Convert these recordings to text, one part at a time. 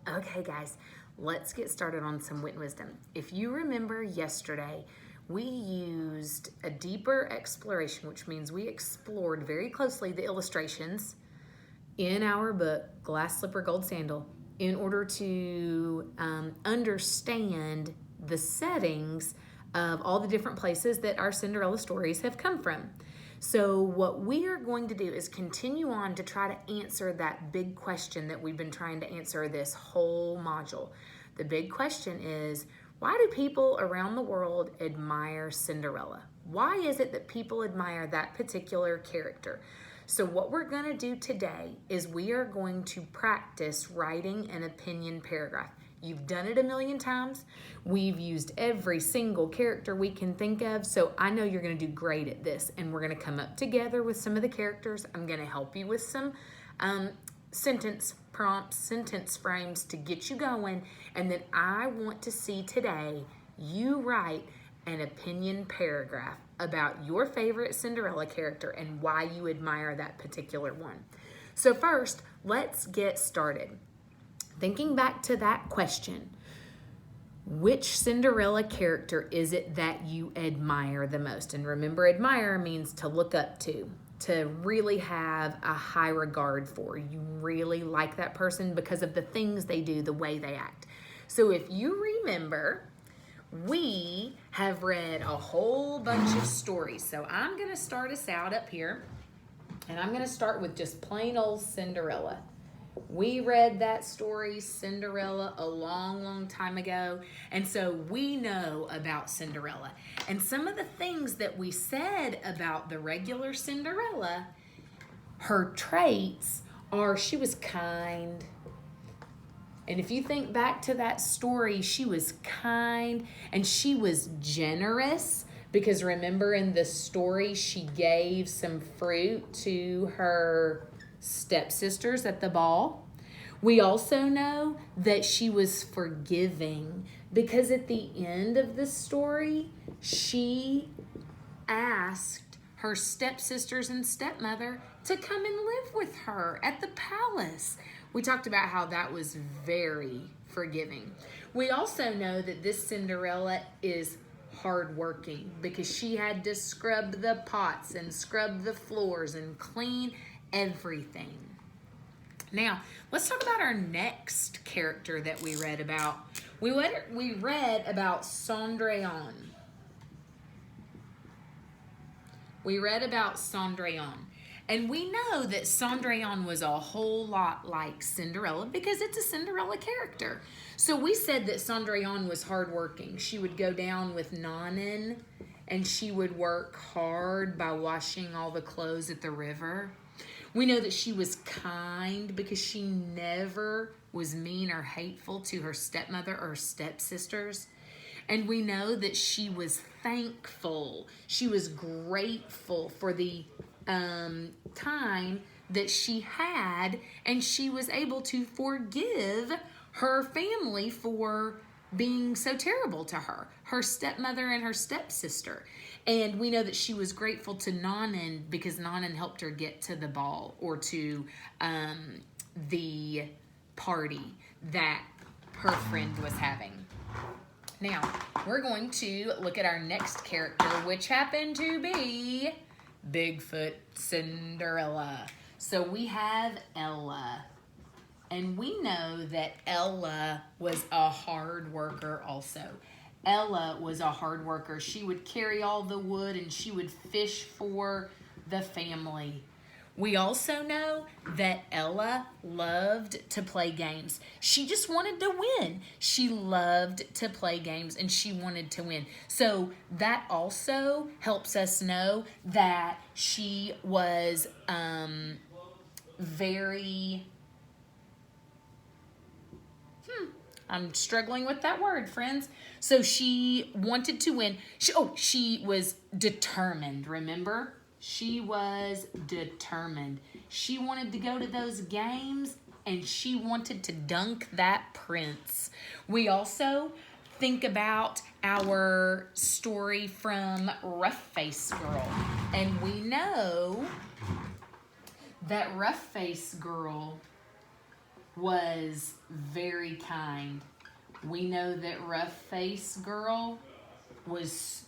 Okay, guys, let's get started on some wit and wisdom. If you remember yesterday, we used a deeper exploration, which means we explored very closely the illustrations in our book, Glass Slipper Gold Sandal, in order to understand the settings of all the different places that our Cinderella stories have come from. So what we are going to do is continue on to try to answer that big question that we've been trying to answer this whole module. The big question is, why do people around the world admire Cinderella? Why is it that people admire that particular character? So what we're going to do today is we are going to practice writing an opinion paragraph. You've done it a million times. We've used every single character we can think of, so I know you're going to do great at this, and we're going to come up together with some of the characters. I'm going to help you with some sentence prompts, sentence frames to get you going, and then I want to see today you write an opinion paragraph about your favorite Cinderella character and why you admire that particular one. So first, let's get started. Thinking back to that question, which Cinderella character is it that you admire the most? And remember, admire means to look up to really have a high regard for. You really like that person because of the things they do, the way they act. So if you remember, we have read a whole bunch of stories. So I'm going to start us out up here, and I'm going to start with just plain old Cinderella. We read that story, Cinderella, a long, long time ago, and so we know about Cinderella. And some of the things that we said about the regular Cinderella, her traits are she was kind. And if you think back to that story, she was kind and she was generous, because remember in the story, she gave some fruit to her stepsisters at the ball. We also know that she was forgiving, because at the end of the story, she asked her stepsisters and stepmother to come and live with her at the palace. We talked about how that was very forgiving. We also know that this Cinderella is hardworking, because she had to scrub the pots and scrub the floors and clean everything. Now, let's talk about our next character that we read about. We read about Cendrillon. We read about Cendrillon. And we know that Cendrillon was a whole lot like Cinderella because it's a Cinderella character. So we said that Cendrillon was hardworking. She would go down with Nonnen and she would work hard by washing all the clothes at the river. We know that she was kind because she never was mean or hateful to her stepmother or stepsisters. And we know that she was thankful. She was grateful for the time that she had, and she was able to forgive her family for being so terrible to her stepmother and her stepsister. And we know that she was grateful to Nonnen because Nonnen helped her get to the ball, or to the party that her friend was having. Now, we're going to look at our next character, which happened to be Bigfoot Cinderella. So we have Ella. And we know that Ella was a hard worker also. Ella was a hard worker. She would carry all the wood and she would fish for the family. We also know that Ella loved to play games. She just wanted to win. She loved to play games and she wanted to win. So that also helps us know that she was very... I'm struggling with that word, friends. So she wanted to win. She was determined, remember? She was determined. She wanted to go to those games and she wanted to dunk that prince. We also think about our story from Rough Face Girl. And we know that Rough Face Girl was very kind. We know that Rough Face Girl was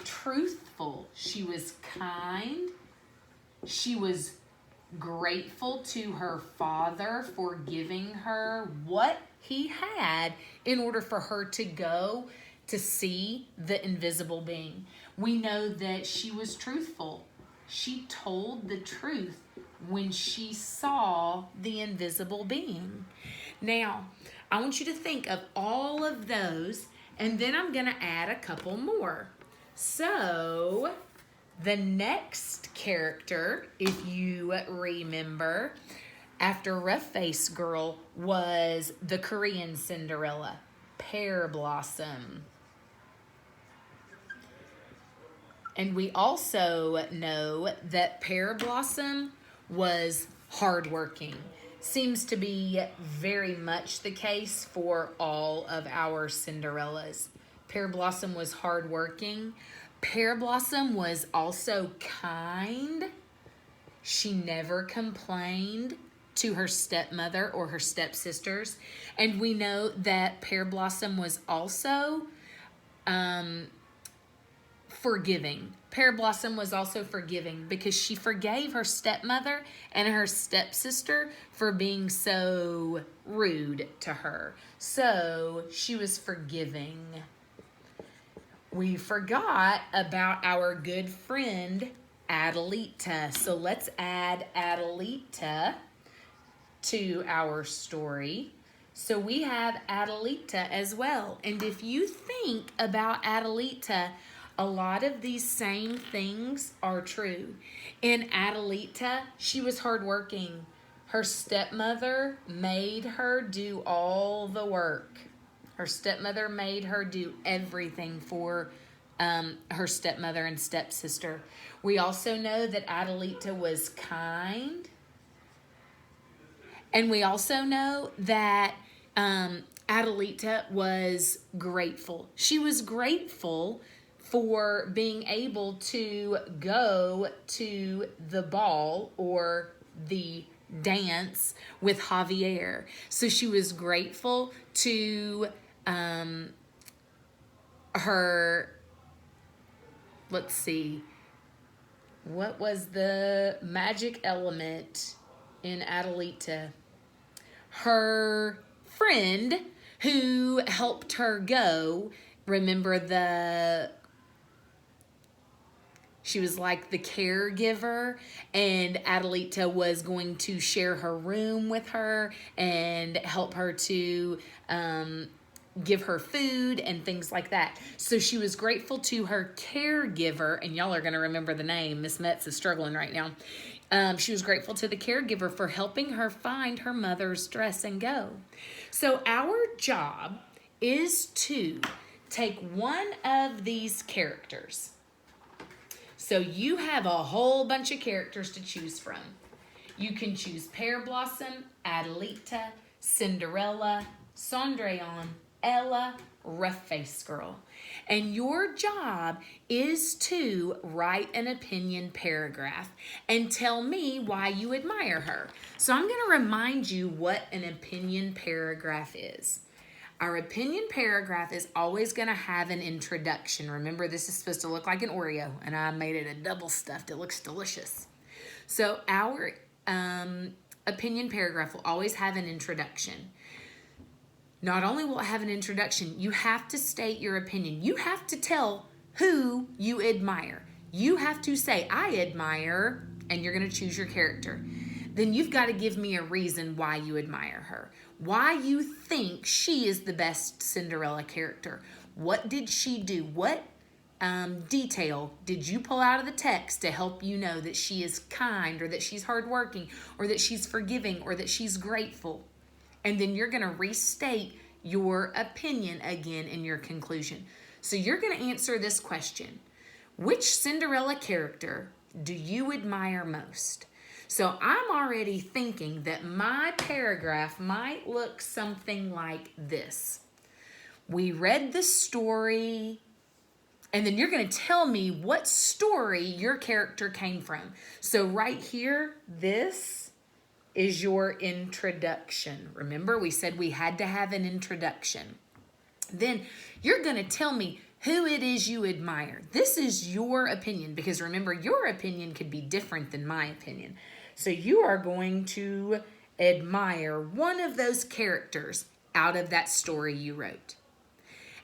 truthful. She was kind. She was grateful to her father for giving her what he had in order for her to go to see the invisible being. We know that she was truthful. She told the truth when she saw the invisible being. Now, I want you to think of all of those, and then I'm going to add a couple more. So, the next character, if you remember, after Rough Face Girl was the Korean Cinderella, Pear Blossom. And we also know that Pear Blossom was hardworking. Seems to be very much the case for all of our Cinderellas. Pear Blossom was hardworking. Pear Blossom was also kind. She never complained to her stepmother or her stepsisters. And we know that Pear Blossom was also forgiving. Pear Blossom was also forgiving because she forgave her stepmother and her stepsister for being so rude to her. So she was forgiving. We forgot about our good friend Adelita. So let's add Adelita to our story. So we have Adelita as well. And if you think about Adelita, a lot of these same things are true. In Adelita, she was hardworking. Her stepmother made her do all the work. Her stepmother made her do everything for her stepmother and stepsister. We also know that Adelita was kind. And we also know that Adelita was grateful. She was grateful for being able to go to the ball or the dance with Javier. So she was grateful to her, let's see, what was the magic element in Adelita? Her friend who helped her go, remember she was like the caregiver, and Adelita was going to share her room with her and help her to give her food and things like that. So she was grateful to her caregiver, and y'all are going to remember the name. Miss Metz is struggling right now. She was grateful to the caregiver for helping her find her mother's dress and go. So our job is to take one of these characters. So you have a whole bunch of characters to choose from. You can choose Pear Blossom, Adelita, Cinderella, Cendrillon, Ella, Rough Face Girl. And your job is to write an opinion paragraph and tell me why you admire her. So I'm going to remind you what an opinion paragraph is. Our opinion paragraph is always going to have an introduction. Remember, this is supposed to look like an Oreo, and I made it a double stuffed. It looks delicious. So our opinion paragraph will always have an introduction. Not only will it have an introduction, you have to state your opinion. You have to tell who you admire. You have to say, I admire, and you're going to choose your character. Then you've got to give me a reason why you admire her. Why you think she is the best Cinderella character. What did she do? What detail did you pull out of the text to help you know that she is kind, or that she's hardworking, or that she's forgiving, or that she's grateful? And then you're going to restate your opinion again in your conclusion. So you're going to answer this question. Which Cinderella character do you admire most? So I'm already thinking that my paragraph might look something like this. We read the story, and then you're going to tell me what story your character came from. So right here, this is your introduction. Remember, we said we had to have an introduction. Then you're going to tell me who it is you admire. This is your opinion, because remember, your opinion could be different than my opinion. So you are going to admire one of those characters out of that story you wrote.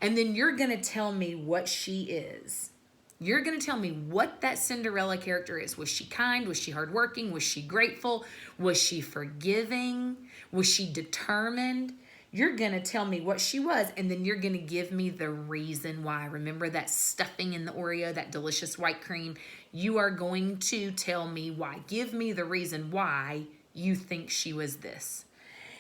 And then you're going to tell me what she is. You're going to tell me what that Cinderella character is. Was she kind? Was she hardworking? Was she grateful? Was she forgiving? Was she determined? You're going to tell me what she was, and then you're going to give me the reason why. Remember that stuffing in the Oreo, that delicious white cream? You are going to tell me why. Give me the reason why you think she was this.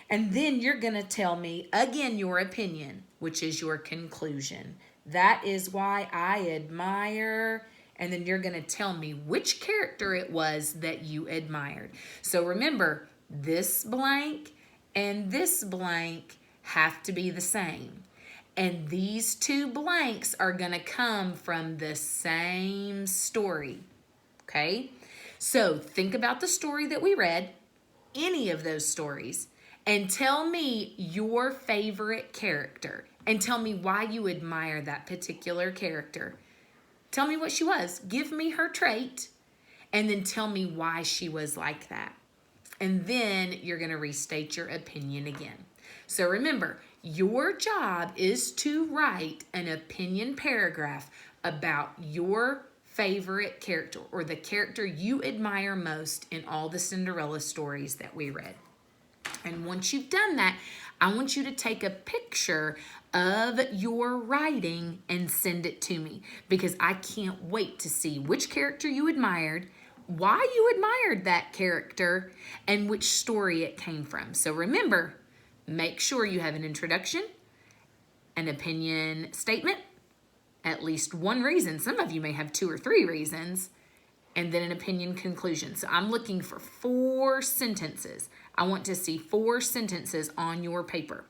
And then you're going to tell me, again, your opinion, which is your conclusion. That is why I admire, and then you're going to tell me which character it was that you admired. So remember, this blank and this blank have to be the same. And these two blanks are going to come from the same story. Okay? So think about the story that we read, any of those stories, and tell me your favorite character. And tell me why you admire that particular character. Tell me what she was. Give me her trait. And then tell me why she was like that. And then you're going to restate your opinion again. So remember, your job is to write an opinion paragraph about your favorite character, or the character you admire most in all the Cinderella stories that we read. And once you've done that, I want you to take a picture of your writing and send it to me, because I can't wait to see which character you admired, why you admired that character, and which story it came from. So remember, make sure you have an introduction, an opinion statement, at least one reason. Some of you may have 2 or 3 reasons, and then an opinion conclusion. So I'm looking for 4 sentences. I want to see 4 sentences on your paper.